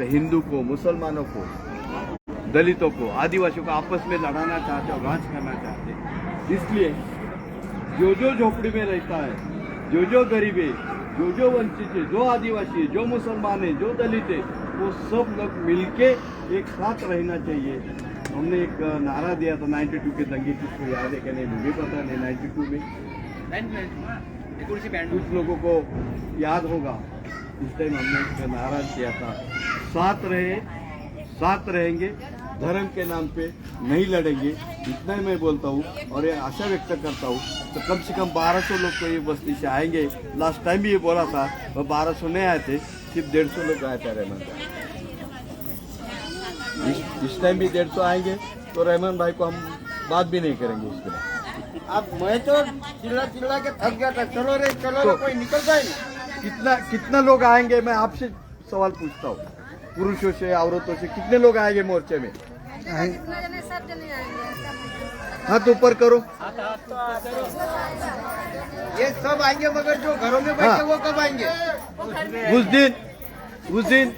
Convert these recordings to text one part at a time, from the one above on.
हिंदू को, मुसलमानों को, दलितों को, आदिवासियों को आपस में लड़ाना चाहते और राज करना चाहते। इसलिए जो झोपड़ी में रहता है, जो गरीब है, जो वंचित है, जो आदिवासी है, जो मुसलमान है, जो दलित है, वो सब लोग मिलके एक साथ रहना चाहिए। हमने एक नारा दिया था 92 के दंगे, किसको याद है कि नहीं मुझे पता नहीं। 92 में कुछ लोगों को याद होगा, इस टाइम हमने एक नारा दिया था, साथ रहेंगे, धर्म के नाम पे नहीं लड़ेंगे। इतना ही मैं बोलता हूँ और ये आशा व्यक्त करता हूँ। तो कम से कम 1200 लोग तो ये बस्ती से आएंगे। लास्ट टाइम भी ये बोला था, वो 1200 नहीं आए थे, सिर्फ 150 लोग आए थे रहमान भाई। इस टाइम भी 150 आएंगे तो रहमान भाई को हम बात भी नहीं करेंगे उसके बाद। अब मैं तो चिल्ला के थक गया था, चलो रे तो कोई निकलता ही नहीं। कितना लोग आएंगे, मैं आपसे सवाल पूछता हूँ, पुरुषों से, औरतों से, कितने लोग आएंगे मोर्चे में? हाथ ऊपर करो। ये सब आएंगे, मगर जो घरों में बैठे वो कब आएंगे? उस दिन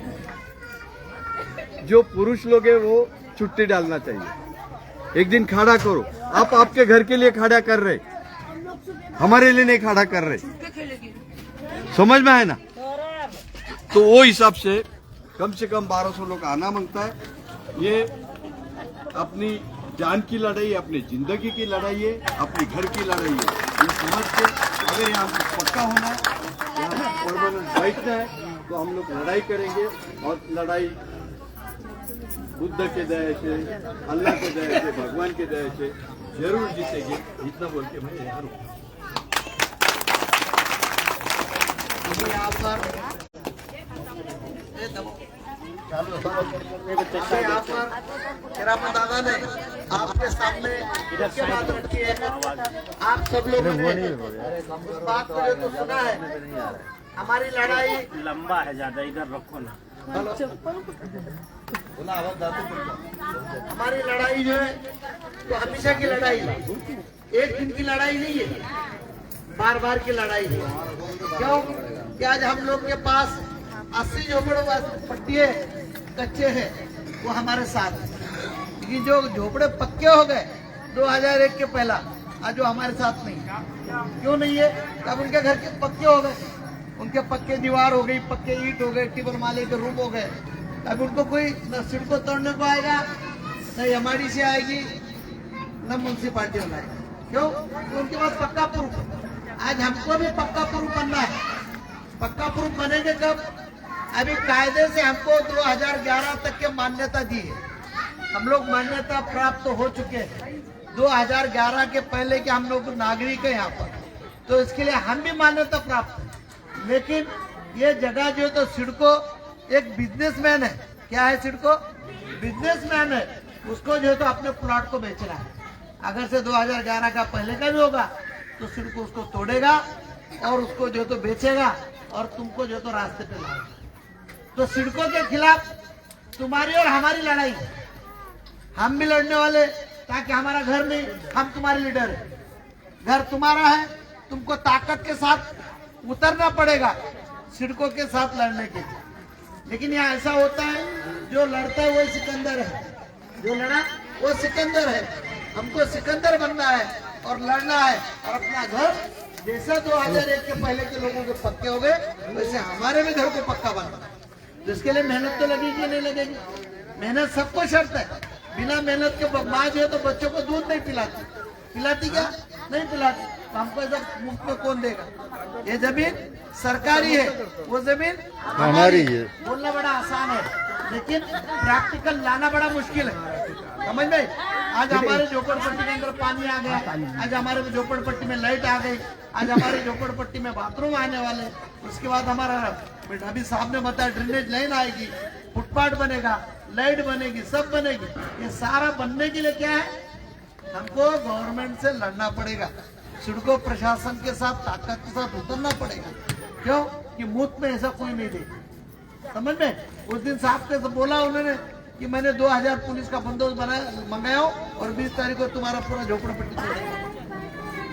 जो पुरुष लोग है वो छुट्टी डालना चाहिए। एक दिन खड़ा करो। आप आपके घर के लिए खड़ा कर रहे, हमारे लिए नहीं खड़ा कर रहे, समझ में है ना? तो वो हिसाब से कम 1200 लोग आना मांगता है। ये अपनी जान की लड़ाई, अपनी जिंदगी की लड़ाई है, अपनी घर की लड़ाई है। ये समझ के अगर यहाँ पक्का होना है, यहाँ परमानेंट बैठना है, तो हम लोग लड़ाई करेंगे। और लड़ाई बुद्ध के दया से, अल्लाह के दया से, भगवान के दया से जरूर जीतेंगे। इतना बोल के मैं यहाँ रुकूं। यहाँ पर चेरापन दादा ने आपके सामने क्या बात रखी है, आप सब लोगों ने उस बात को जो तो सुना है। हमारी लड़ाई लंबा है, ज्यादा इधर रखो ना। हमारी लड़ाई जो है तो हमेशा की लड़ाई है, एक दिन की लड़ाई नहीं है, बार बार की लड़ाई है। क्यों कि आज हम लोग के पास 80 झोपड़पट्टी कच्चे हैं, वो हमारे साथ है। लेकिन जो झोपड़े पक्के हो गए 2001 के पहला, आज जो हमारे साथ नहीं। क्यों नहीं है? तब उनके घर के पक्के हो गए, उनके पक्के दीवार हो गई, पक्के ईंट हो गए, टिबल माले के रूम हो गए। अब उनको कोई न सिड़को तोड़ने को आएगा, न एमआरडी से आएगी, न म्यूनसिपालिटी में आएगी। क्यों? तो उनके पास पक्का प्रूफ। आज हमको भी पक्का प्रूफ बनना है। पक्का प्रूफ बनेंगे कब? अभी कायदे से हमको 2011 तक के मान्यता दी है, हम लोग मान्यता प्राप्त तो हो चुके हैं। 2011 के पहले के हम लोग नागरिक है यहाँ पर, तो इसके लिए हम भी मान्यता प्राप्त है। लेकिन ये जगह जो है तो सिडको एक बिजनेसमैन है। क्या है सिडको? बिजनेसमैन है। उसको जो है तो अपने प्लॉट को बेचना है। अगर से 2011 का पहले का भी होगा तो सिडको उसको तोड़ेगा और उसको जो है तो बेचेगा और तुमको जो है तो रास्ते पे लाएगा। तो सिडको के खिलाफ तुम्हारी और हमारी लड़ाई है। हम भी लड़ने वाले, ताकि हमारा घर नहीं, हम तुम्हारे लीडर है, घर तुम्हारा है, तुमको ताकत के साथ उतरना पड़ेगा सिडको के साथ लड़ने के लिए। लेकिन यहाँ ऐसा होता है, जो लड़ता है वो सिकंदर है, जो लड़ा वो सिकंदर है। हमको सिकंदर बनना है और लड़ना है, और अपना घर जैसा 2001 के पहले के लोगों के पक्के हो गए, वैसे हमारे भी घर को पक्का बनना है। तो इसके लिए मेहनत तो लगेगी, नहीं लगेगी? मेहनत सबको शर्त है। बिना मेहनत के माँ जो है तो बच्चों को दूध नहीं पिलाती, पिलाती क्या? नहीं पिलाती। तो हमको ऐसा मुफ्त में कौन देगा? ये जमीन सरकारी है, वो जमीन हमारी है। बोलना बड़ा आसान है, लेकिन प्रैक्टिकल लाना बड़ा मुश्किल है। समझ में? आज हमारे झोपड़पट्टी के अंदर पानी आ गया, आज हमारे झोपड़पट्टी में लाइट आ गई, आज हमारे झोपड़पट्टी में बाथरूम आने वाले। उसके बाद हमारा अभी साहब ने बताया ड्रेनेज लाइन आएगी, फुटपाथ बनेगा, लाइट बनेगी, सब बनेगी। ये सारा बनने के लिए क्या है? हमको गवर्नमेंट से लड़ना पड़ेगा, सिडको प्रशासन के साथ ताकत के साथ उतरना पड़ेगा। क्यों? कि मुफ्त में ऐसा कोई नहीं देगा। समझ में? उस दिन साहब ने बोला उन्होंने कि मैंने 2000 पुलिस का बंदोबस्त मंगाया और 20 तारीख को तुम्हारा पूरा झोपड़पट्टी तोड़ेगा।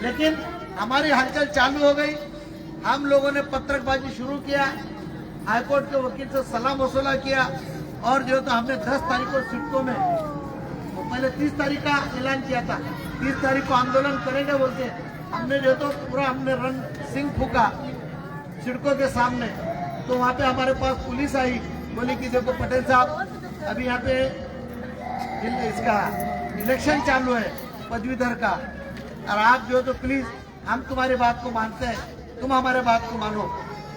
लेकिन हमारी हलचल चालू हो गई, हम लोगों ने पत्रकबाजी शुरू किया, हाईकोर्ट के वकील से सलाह मसला किया, और जो तो हमने 10 तारीख को सिडको में, वो पहले 30 तारीख का ऐलान किया था, 30 तारीख को आंदोलन करेंगे बोलते हैं। हमने जो तो पूरा हमने रन सिंह फूका सिडको के सामने, तो वहाँ पे हमारे पास पुलिस आई, बोली कि देखो पटेल साहब अभी यहाँ पे इसका इलेक्शन चालू है पदवीधर का, और आप जो तो प्लीज हम तुम्हारी बात को मानते हैं, तुम हमारे बात को मानो,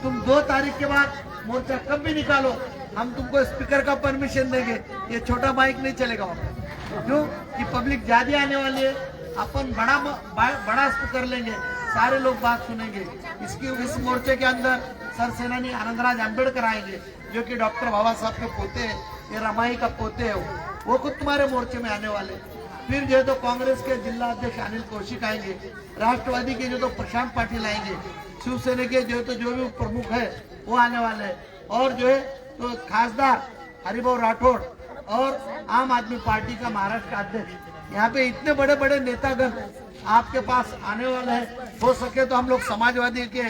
तुम 2 तारीख के बाद मोर्चा कब भी निकालो, हम तुमको स्पीकर का परमिशन देंगे, ये छोटा माइक नहीं चलेगा वहाँ पे। क्यों कि पब्लिक ज्यादा आने वाली है, अपन बड़ा स्पीकर लेंगे, सारे लोग बात सुनेंगे। इस मोर्चे के अंदर सरसेनानी आनंदराज अंबेडकर आएंगे, जो कि डॉक्टर बाबा साहब के पोते हैं, ये रमाई का पोते है, वो खुद तुम्हारे मोर्चे में आने वाले। फिर जो है तो कांग्रेस के जिला अध्यक्ष अनिल कौशिक आएंगे, राष्ट्रवादी के जो तो प्रशांत पाटिल आएंगे, शिवसेना के जो भी प्रमुख है वो आने वाले हैं, और जो है तो खासदार हरिभाऊ राठौड़ और आम आदमी पार्टी का महाराष्ट्र का अध्यक्ष, यहाँ पे इतने बड़े बड़े नेतागण आपके पास आने वाले हैं। हो सके तो हम लोग समाजवादी के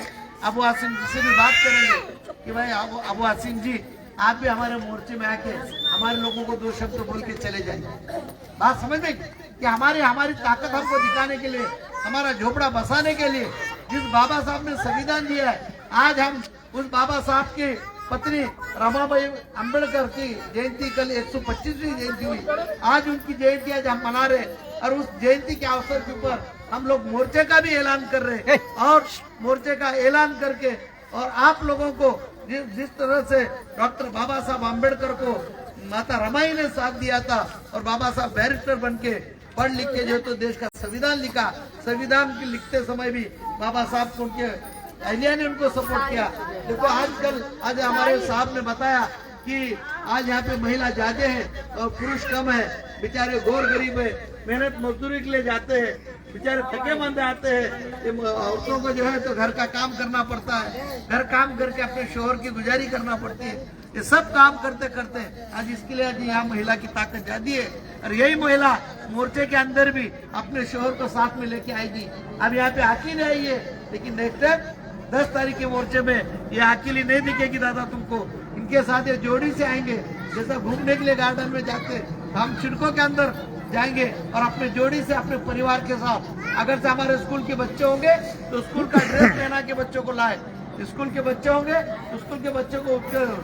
अबू आसिम जी से भी बात करेंगे कि भाई अबू आसिम जी आप भी हमारे मोर्चे में आके हमारे लोगों को 2 शब्द बोल के चले जाएंगे। बात समझ में कि हमारी ताकत हमको दिखाने के लिए, हमारा झोपड़ा बसाने के लिए जिस बाबा साहब ने संविधान दिया है, आज हम उस बाबा साहब की पत्नी रमाबाई अंबेडकर की जयंती कल 125वीं जयंती हुई, आज उनकी जयंती आज हम मना रहे, और उस जयंती के अवसर के ऊपर हम लोग मोर्चे का भी ऐलान कर रहे हैं, और मोर्चे का ऐलान करके और आप लोगों को जिस तरह से डॉक्टर बाबा साहब आम्बेडकर को माता रमाई ने साथ दिया था, और बाबा साहब बैरिस्टर बन के पढ़ लिख के जो तो देश का संविधान लिखा, संविधान के लिखते समय भी बाबा साहब को उनके अहलिया ने उनको सपोर्ट किया। देखो आज हमारे साहब ने बताया कि आज यहाँ पे महिला ज्यादा है और पुरुष कम है, बेचारे गौर गरीब है, मेहनत मजदूरी के लिए जाते हैं, बेचारे थके मंदे आते हैं, औरतों को जो है तो घर का काम करना पड़ता है, घर काम करके अपने शोहर की गुजारी करना पड़ती है, ये सब काम करते करते आज इसके लिए आज यहाँ महिला की ताकत ज्यादा है, और यही महिला मोर्चे के अंदर भी अपने शोहर को साथ में लेके आएगी। अब यहाँ पे अकेले आई है, लेकिन नेक्स्ट टाइम 10 तारीख के मोर्चे में ये अकेली नहीं दिखेगी दादा तुमको, इनके साथ ये जोड़ी से आएंगे। जैसा घूमने के लिए गार्डन में जाते हम सिडको के अंदर जाएंगे और अपने जोड़ी से अपने परिवार के साथ, अगर से हमारे स्कूल के बच्चे होंगे तो स्कूल का ड्रेस पहना के बच्चों को लाए, स्कूल के बच्चे होंगे तो स्कूल के बच्चों को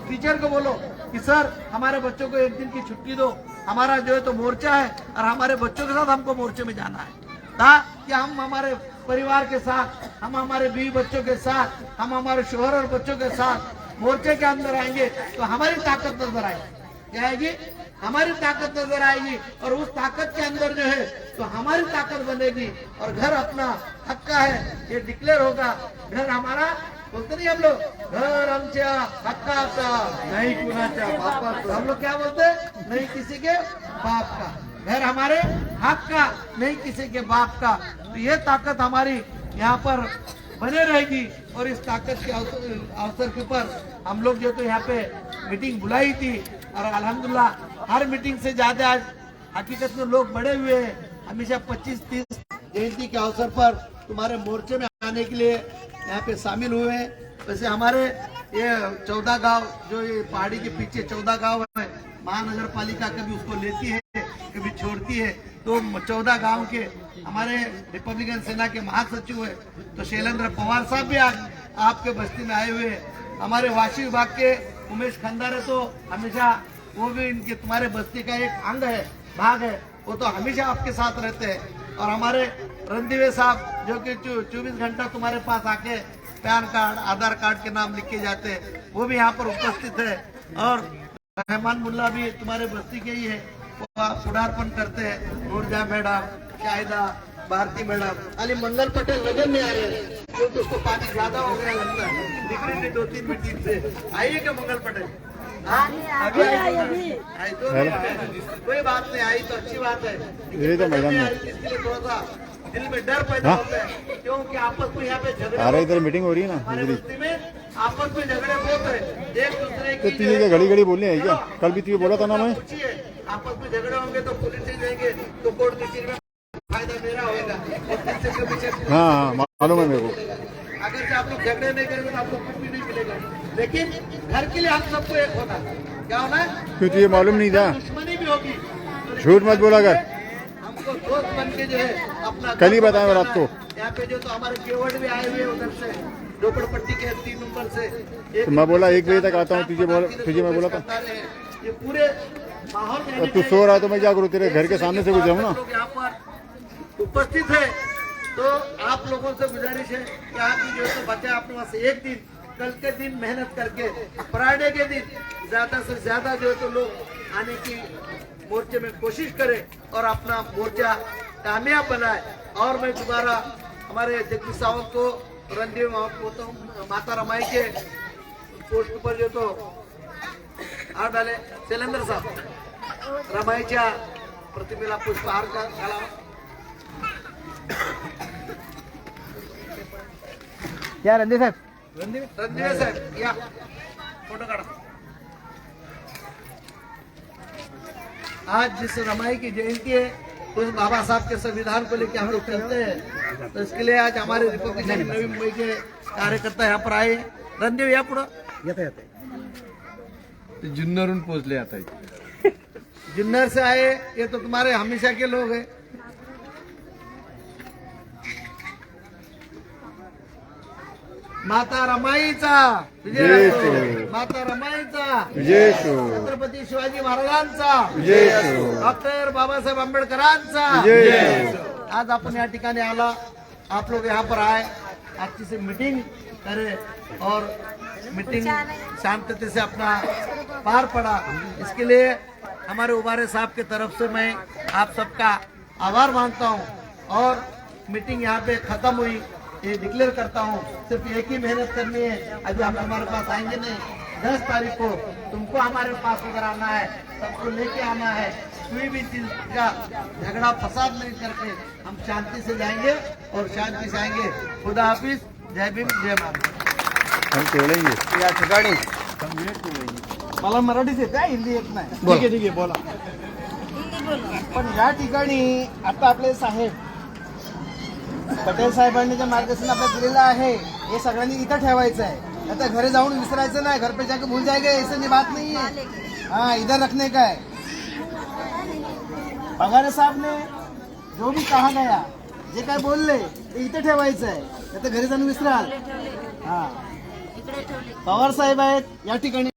टीचर को बोलो कि सर हमारे बच्चों को 1 दिन की छुट्टी दो, हमारा जो है तो मोर्चा है और हमारे बच्चों के साथ हमको मोर्चे में जाना है, ताकि हम हमारे परिवार के साथ, हम हमारे बीवी बच्चों के साथ, हम हमारे शोहर और बच्चों के साथ मोर्चे के अंदर आएंगे तो हमारी ताकत नजर आएगी। क्या आएगी? हमारी ताकत नजर आएगी, और उस ताकत के अंदर जो है तो हमारी ताकत बनेगी, और घर अपना हक का है ये डिक्लेयर होगा। घर हमारा बोलते नहीं हम लोग, घर आमच्या हक्काचा नहीं कुणाच्या बापाचा, हम लोग क्या बोलते हैं? नहीं किसी के बाप का, घर हमारे हक का, नहीं किसी के बाप का। तो ये ताकत हमारी यहाँ पर बने रहेगी, और इस ताकत के अवसर के ऊपर हम लोग जो तो यहाँ पे मीटिंग बुलाई थी, और अल्हम्दुलिल्लाह हर मीटिंग से ज्यादा आज हकीकत में लोग बड़े हुए हैं। हमेशा 25-30 जयंती के अवसर पर तुम्हारे मोर्चे में आने के लिए यहाँ पे शामिल हुए हैं। वैसे हमारे ये 14 गांव जो ये पहाड़ी के पीछे 14 गांव है, महानगर पालिका कभी उसको लेती है कभी छोड़ती है, तो 14 गांव के हमारे रिपब्लिकन सेना के महासचिव है तो शैलेंद्र पवार साहब भी आज आपके बस्ती में आए हुए हैं। हमारे वाशी विभाग के उमेश खंदारे तो हमेशा वो भी इनके तुम्हारे बस्ती का एक अंग है, भाग है, वो तो हमेशा आपके साथ रहते हैं। और हमारे रणदीवे साहब जो कि 24 घंटा तुम्हारे पास आके पैन कार्ड आधार कार्ड के नाम लिख के जाते हैं, वो भी यहाँ पर उपस्थित है। और रहमान मुल्ला भी तुम्हारे बस्ती के ही है, वो पुढारपण करते हैं। नूरजहां मैडम, शाहिदा, भारती मैडम, अली मंगल पटेल नजर नहीं आ रहे क्योंकि उसको पानी ज्यादा हो गया लगता है, दिख रही 2-3 मीटिंग से। आइए क्या मंगल पटेल? अभी आई तो कोई बात नहीं, आई तो अच्छी बात है। ये तो मैडम है, इसके लिए थोड़ा सा दिल में डर पैदा होता है, क्योंकि आपस में यहाँ पे झगड़े अरे इधर मीटिंग हो रही है ना, हमारे बस्ती में आपस में झगड़े बहुत है, एक दूसरे तो की तुझे क्या घड़ी घड़ी बोलने है क्या? कल भी तुझे बोला था ना मैं, आपस में झगड़े होंगे तो पुलिस से जाएंगे तो कोर्ट कचहरी में फायदा मेरा होगा, हाँ मालूम है मेरे को। अगर से आप लोग झगड़े नहीं करेंगे तो आपको कुछ भी नहीं मिलेगा। लेकिन घर के लिए हम सबको एक होना, क्या होना है? क्यों तुझे मालूम नहीं था? दुश्मनी भी होगी। झूठ मत बोला कर। हमको दोस्त बन के जो है अपना कल ही बताया रात को। यहाँ पे जो तो हमारे केवट भी आए हुए उधर से झोपड़पट्टी के 3 नंबर से तो मैं बोला 1 बजे तक आता हूँ, तुझे मैं बोला था। करता रहे। ये पूरे माहौल में और तू सो रहा है तो मैं क्या करूँ, तेरे घर के सामने से गुजराऊँ ना। लोग यहाँ पर उपस्थित है तो आप लोगों से गुजारिश है कि आप भी जो है तो बच्चे अपने पास एक दिन कल के दिन मेहनत करके फ्राइडे के दिन ज्यादा से ज्यादा जो है तो लोग आने की मोर्चे में कोशिश करें और अपना मोर्चा कामयाब बनाए। और मैं दोबारा हमारे जगदीश सावंत को रणदेव माता रमाई के पोस्ट पर जो तो हार डाले शैलेंद्र साहब रमाईच्या प्रतिमेला पुष्पहार घालावा। क्या रणदीप साहब रणदेव साहब या फोटो काढा। आज जिस रमाई की जयंती है उस बाबा साहब के संविधान को लेकर हम लोग चलते हैं, तो इसके लिए आज हमारे रिपब्लिकन नवी मुंबई के कार्यकर्ता यहाँ पर आए। रणदेव या पुढं येते येते ते जुन्नरून पोहोचले आता इथे. जुन्नर से आए, ये तो तुम्हारे हमेशा के लोग हैं। माता रमाईचा विजय असो, माता रमाईचा जय शो, छत्रपती शिवाजी महाराजांचा जय शो, डॉक्टर बाबासाहेब आंबेडकरांचा जय शो. आज आपण या ठिकाणी आला, आप लोग यहाँ पर आए, अच्छी से मीटिंग करे और मीटिंग शांतता से अपना पार पड़ा। इसके लिए हमारे उबारे साहब की तरफ से मैं आप सबका आभार मानता हूँ और मीटिंग यहाँ पे खत्म हुई ये डिक्लेयर करता हूँ। सिर्फ एक ही मेहनत करनी है, अभी हम हमारे पास आएंगे नहीं, 10 तारीख को तुमको हमारे पास उधर आना है, सबको लेके आना है। कोई भी चीज का झगड़ा फसाद नहीं करके हम शांति से जाएंगे और शांति से आएंगे। खुदा हाफिज, जय भीम, जय भारत। हम तोड़ेंगे या ठिकाणी मला मराठीच येते, हिंदी येत नाही। ठीक आहे बोला. पण या ठिकाणी आता आपले साहेब पटेल साहेबांनी जे मार्गदर्शन आपल्याला दिलेलं आहे हे सगळ्यांनी इथं ठेवायचं आहे। आता घरी जाऊन विसरायचं नाही, घर पे जाके भूल जाएंगे ऐसे बात नहीं है। हाँ, इधर रखने का है। पगारे साहब ने जो भी कहा गया, जे काय बोलले ते इथे ठेवायचं आहे, आता घरी जाऊन विसराल। हा, पवार साहेब आहेत या ठिकाणी।